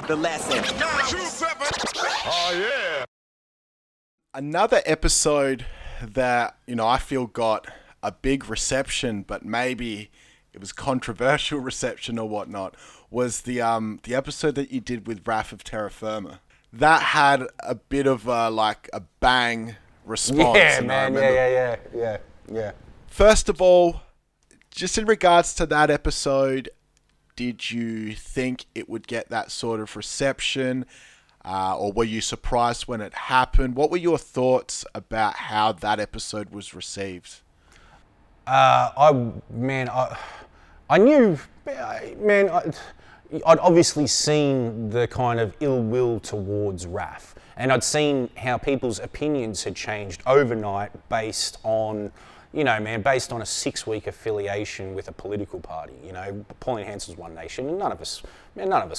The lesson. Oh, yeah. Another episode that, I feel got a big reception, but maybe it was controversial reception or whatnot, was the episode that you did with Raph of Terra Firma. That had a bit of a bang response. Yeah, man. Yeah. First of all, just in regards to that episode, did you think it would get that sort of reception? Or were you surprised when it happened? What were your thoughts about how that episode was received? I knew, man, I'd obviously seen the kind of ill will towards Raph, and I'd seen how people's opinions had changed overnight based on, based on a 6-week affiliation with a political party. Pauline Hanson's One Nation, and none of us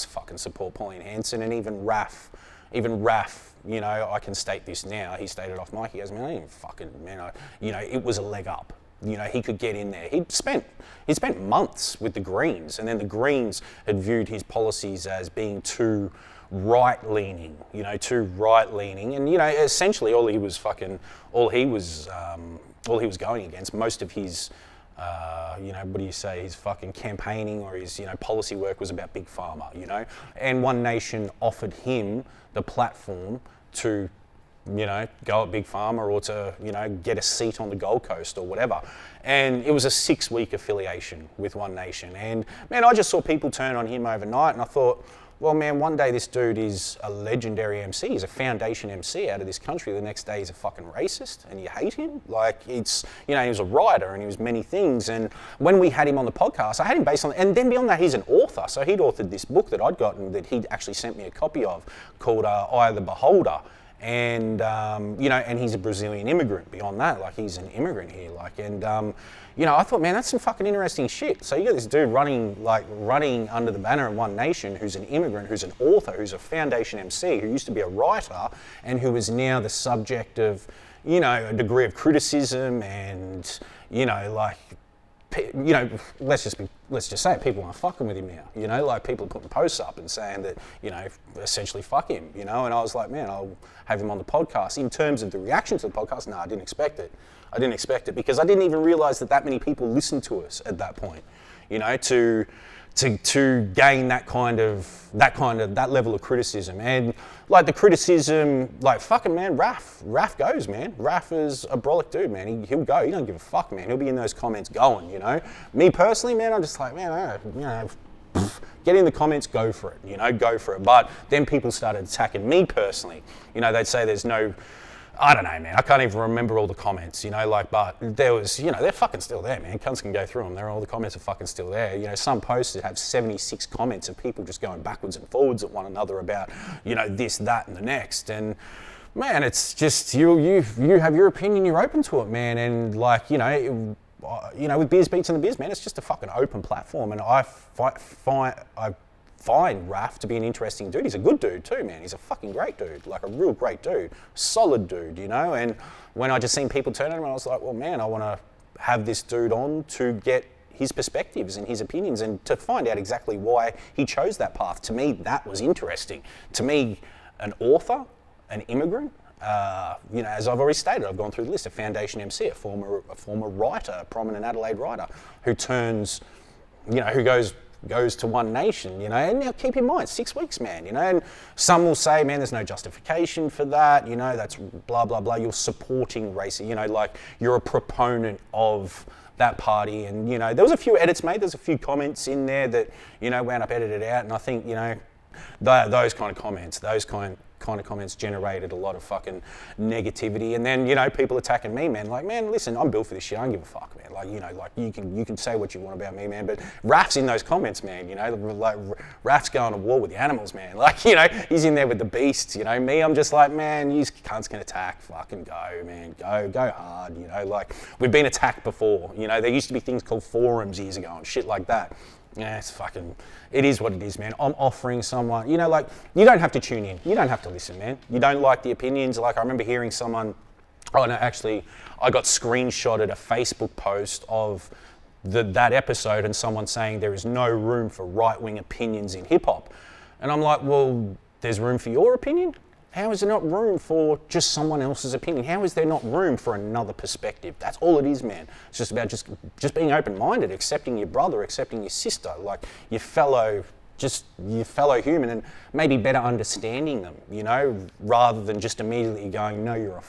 fucking support Pauline Hanson, and even Raph, I can state this now. He stated off mic. He goes, man, I ain't fucking, it was a leg up. He could get in there. He'd spent months with the Greens, and then the Greens had viewed his policies as being too right-leaning, and essentially all he was going against, most of his, his fucking campaigning or his, policy work was about Big Pharma, and One Nation offered him the platform to, go at Big Pharma or to, get a seat on the Gold Coast or whatever. And it was a 6-week affiliation with One Nation. And man, I just saw people turn on him overnight, and I thought, well, man, one day this dude is a legendary MC. He's a foundation MC out of this country. The next day he's a fucking racist and you hate him. He was a writer and he was many things. And when we had him on the podcast, I had him based on, and then beyond that, he's an author. So he'd authored this book that I'd gotten that he'd actually sent me a copy of called Eye of the Beholder. And, and he's a Brazilian immigrant beyond that. He's an immigrant here. I thought, man, that's some fucking interesting shit. So you got this dude running under the banner of One Nation, who's an immigrant, who's an author, who's a foundation MC, who used to be a writer, and who is now the subject of, a degree of criticism and, let's just say it, people aren't fucking with him now, people are putting posts up and saying that, essentially fuck him, and I was like, man, I'll have him on the podcast. In terms of the reaction to the podcast, no, I didn't expect it because I didn't even realize that many people listened to us at that point, to gain that level of criticism. And the criticism, fucking man, Raph goes, man. Raph is a brolic dude, man. He'll go. He don't give a fuck, man. He'll be in those comments going, Me personally, man, I'm just like, man, get in the comments, go for it, go for it. But then people started attacking me personally. They'd say there's no, I don't know, man. I can't even remember all the comments, but there was, they're fucking still there, man. Cunts can go through them. All the comments are fucking still there. Some posts that have 76 comments of people just going backwards and forwards at one another about, this, that, and the next. And man, it's just, you have your opinion, you're open to it, man. And with Beers, Beats, and the Biz, man, it's just a fucking open platform. And I find Raph to be an interesting dude. He's a good dude too, man. He's a fucking great dude, a real great dude, solid dude, And when I just seen people turn on him, I was like, well, man, I want to have this dude on to get his perspectives and his opinions and to find out exactly why he chose that path. To me, that was interesting. To me, an author, an immigrant, as I've already stated, I've gone through the list, a foundation MC, a former writer, a prominent Adelaide writer, who turns, who goes to One Nation, and now keep in mind, 6 weeks, man, and some will say, man, there's no justification for that, that's blah, blah, blah, you're supporting racism, you're a proponent of that party, and, there was a few edits made, there's a few comments in there that, wound up edited out, and I think, those kind of comments generated a lot of fucking negativity, and then people attacking me, man. Man, listen, I'm built for this shit. I don't give a fuck, man. You can say what you want about me, man. But Raph's in those comments, man. Raph's going to war with the animals, man. He's in there with the beasts. Me, I'm just like, man, you cunts can attack. Fucking go, man. Go hard. We've been attacked before. There used to be things called forums years ago and shit like that. Yeah, it is what it is, man. I'm offering someone, you don't have to tune in. You don't have to listen, man. You don't like the opinions. I remember hearing someone, I got screenshotted a Facebook post of that episode and someone saying there is no room for right-wing opinions in hip-hop. And I'm like, well, there's room for your opinion? How is there not room for just someone else's opinion? How is there not room for another perspective? That's all it is, man. It's just about just being open-minded, accepting your brother, accepting your sister, like your fellow human, and maybe better understanding them, you know, rather than just immediately going, no, you're a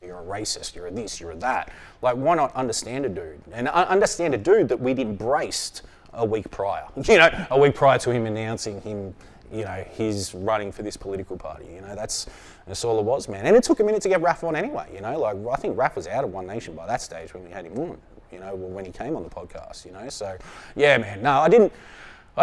racist, you're a this, you're a that. Like, why not understand a dude? And understand a dude that we'd embraced a week prior, you know, a week prior to him announcing he's running for this political party, you know, that's all it was, man. And it took a minute to get Raph on anyway, you know, like, I think Raph was out of One Nation by that stage when we had him on, you know, when he came on the podcast, you know, so, yeah, man, no, I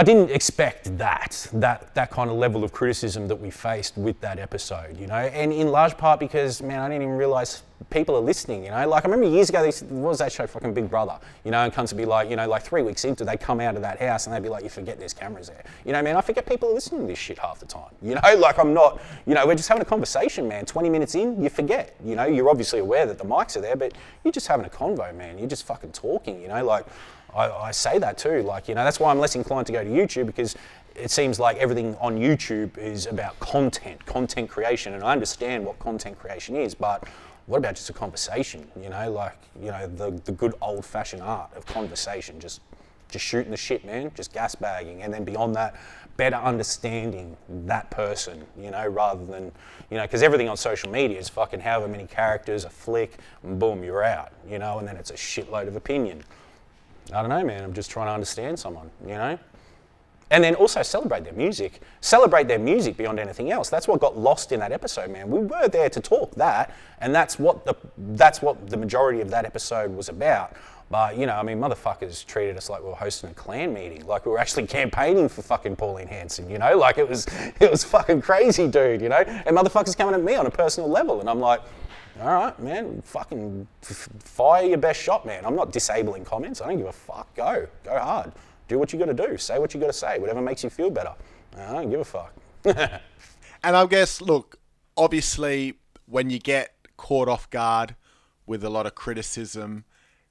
didn't expect that kind of level of criticism that we faced with that episode, you know, and in large part because, man, I didn't even realise people are listening, you know. Like, I remember years ago, what was that show, fucking Big Brother, you know, and cunts would be like, you know, like 3 weeks into, they'd come out of that house and they'd be like, you forget there's cameras there. You know, man, I forget people are listening to this shit half the time, you know, like I'm not, you know, we're just having a conversation, man. 20 minutes in, you forget, you know, you're obviously aware that the mics are there, but you're just having a convo, man. You're just fucking talking, you know, like, I say that too, like, you know, that's why I'm less inclined to go to YouTube, because it seems like everything on YouTube is about content creation, and I understand what content creation is, but what about just a conversation, you know, like, you know, the good old-fashioned art of conversation, just shooting the shit, man, just gas bagging, and then beyond that, better understanding that person, you know, rather than, you know, because everything on social media is fucking however many characters, a flick, and boom, you're out, you know, and then it's a shitload of opinion. I don't know, man, I'm just trying to understand someone, you know? And then also celebrate their music beyond anything else. That's what got lost in that episode, man. We were there to talk that, and that's what the majority of that episode was about. But, you know, I mean, motherfuckers treated us like we were hosting a clan meeting, like we were actually campaigning for fucking Pauline Hanson, you know? Like, it was fucking crazy, dude, you know? And motherfuckers coming at me on a personal level, and I'm like, all right, man, fucking fire your best shot, man. I'm not disabling comments. I don't give a fuck. Go hard. Do what you got to do. Say what you got to say. Whatever makes you feel better. I don't give a fuck. And I guess, look, obviously, when you get caught off guard with a lot of criticism,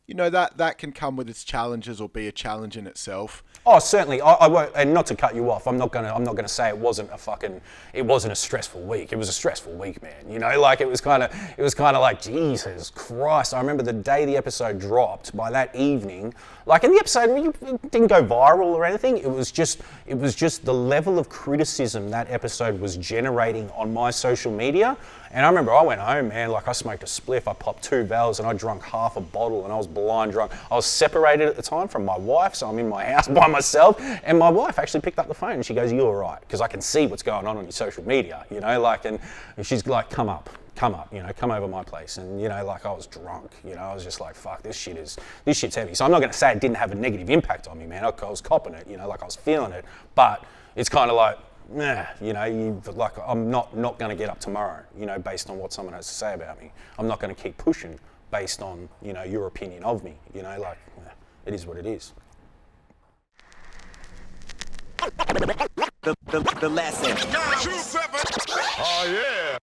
you know, that can come with its challenges or be a challenge in itself. Oh, certainly. I won't, and not to cut you off, I'm not gonna say it wasn't a stressful week. It was a stressful week, man. You know, like it was kind of like, Jesus Christ. I remember the day the episode dropped. By that evening, like in the episode, it didn't go viral or anything. It was just the level of criticism that episode was generating on my social media. And I remember I went home, man, like I smoked a spliff, I popped 2 Vals, and I drunk half a bottle, and I was blind drunk. I was separated at the time from my wife, so I'm in my house by myself, and my wife actually picked up the phone and she goes, "You all right?" Because I can see what's going on your social media, you know, like, and she's like, come up, you know, come over my place. And, you know, like I was drunk, you know, I was just like, fuck, this shit's heavy. So I'm not going to say it didn't have a negative impact on me, man. I was copping it, you know, like I was feeling it, but it's kind of like, you know, like I'm not going to get up tomorrow, you know, based on what someone has to say about me. I'm not going to keep pushing based on, you know, your opinion of me, you know, like, it is what it is. The lesson. 927. Oh, yeah.